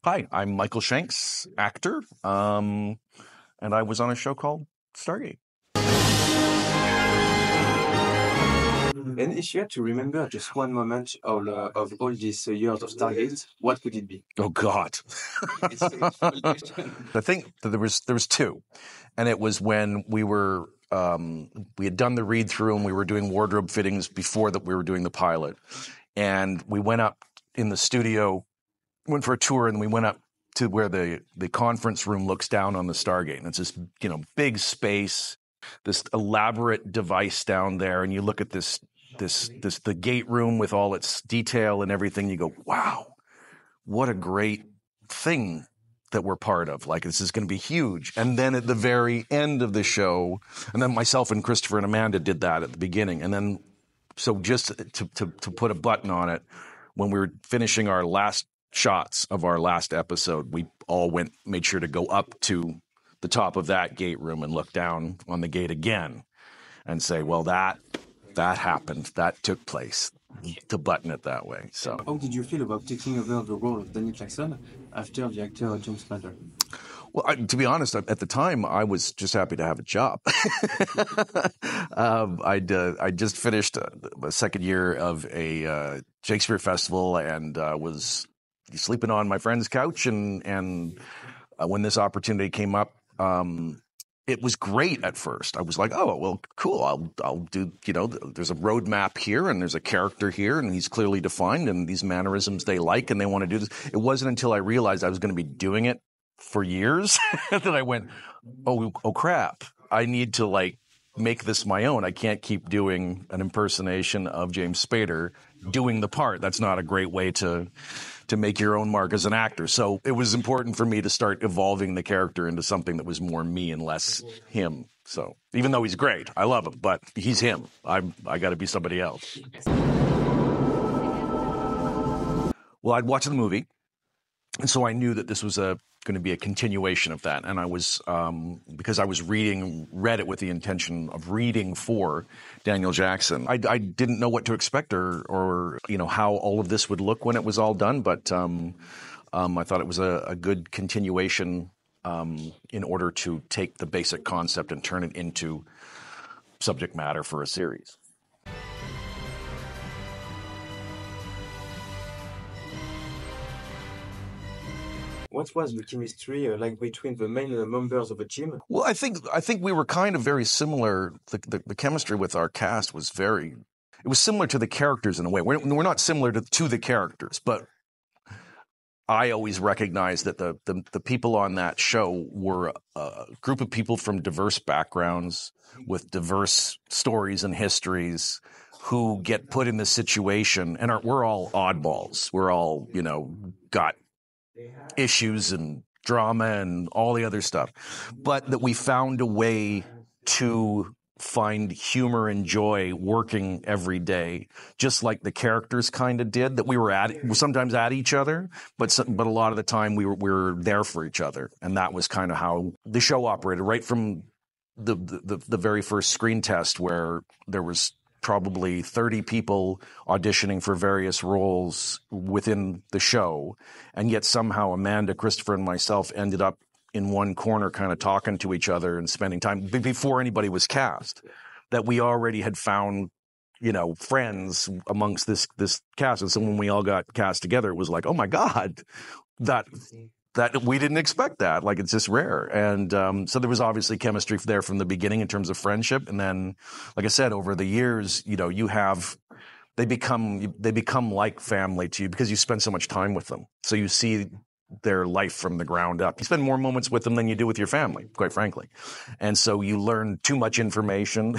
Hi, I'm Michael Shanks, actor, and I was on a show called Stargate. And if you had to remember just one moment of all these years of Stargate, what would it be? Oh God! I think that there was two, and it was when we had done the read through and we were doing wardrobe fittings before that we were doing the pilot, and we went up in the studio, went for a tour, and we went up to where the conference room looks down on the Stargate, and it's this big space, this elaborate device down there, and you look at the gate room with all its detail and everything. You go, wow, what a great thing that we're part of. Like, this is going to be huge. And then at the very end of the show, and then myself and Christopher and Amanda did that at the beginning. And then, so just to put a button on it, when we were finishing our last shots of our last episode, we all made sure to go up to the top of that gate room and look down on the gate again and say, well, that happened, that took place, to button it that way. So, how did you feel about taking over the role of Daniel Jackson after the actor James Spader? Well, to be honest, at the time, I was just happy to have a job. I just finished a second year of a Shakespeare festival and was sleeping on my friend's couch. And when this opportunity came up, it was great at first. I was like, oh, well, cool. I'll do, there's a roadmap here and there's a character here and he's clearly defined and these mannerisms they like and they want to do this. It wasn't until I realized I was going to be doing it for years that I went, oh crap. I need to make this my own. I can't keep doing an impersonation of James Spader doing the part. That's not a great way to make your own mark as an actor. So it was important for me to start evolving the character into something that was more me and less him. So even though he's great, I love him, but he's him. I got to be somebody else. Well, I'd watched the movie, and so I knew that this was going to be a continuation of that. And I was, because I was read it with the intention of reading for Daniel Jackson. I didn't know what to expect or how all of this would look when it was all done. But I thought it was a good continuation in order to take the basic concept and turn it into subject matter for a series. What was the chemistry like between the main members of the team? Well, I think we were kind of very similar. The chemistry with our cast was it was similar to the characters in a way. We're not similar to the characters, but I always recognized that the people on that show were a group of people from diverse backgrounds with diverse stories and histories who get put in this situation, and we're all oddballs. We're all, got issues and drama and all the other stuff, but that we found a way to find humor and joy working every day, just like the characters kind of did. That we were sometimes at each other, but a lot of the time we were there for each other, and that was kind of how the show operated right from the very first screen test, where there was probably 30 people auditioning for various roles within the show. And yet somehow Amanda, Christopher, and myself ended up in one corner kind of talking to each other and spending time before anybody was cast, that we already had found, friends amongst this cast. And so when we all got cast together, it was like, oh my God, that we didn't expect that. Like, it's just rare. And so there was obviously chemistry there from the beginning in terms of friendship. And then, like I said, over the years, they become like family to you because you spend so much time with them. So you see their life from the ground up. You spend more moments with them than you do with your family, quite frankly. And so you learn too much information.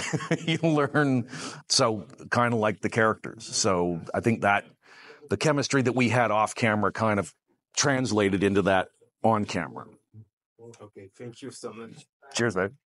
So kind of like the characters. So I think that the chemistry that we had off camera kind of translated into that on camera. Okay, thank you so much. Cheers, babe.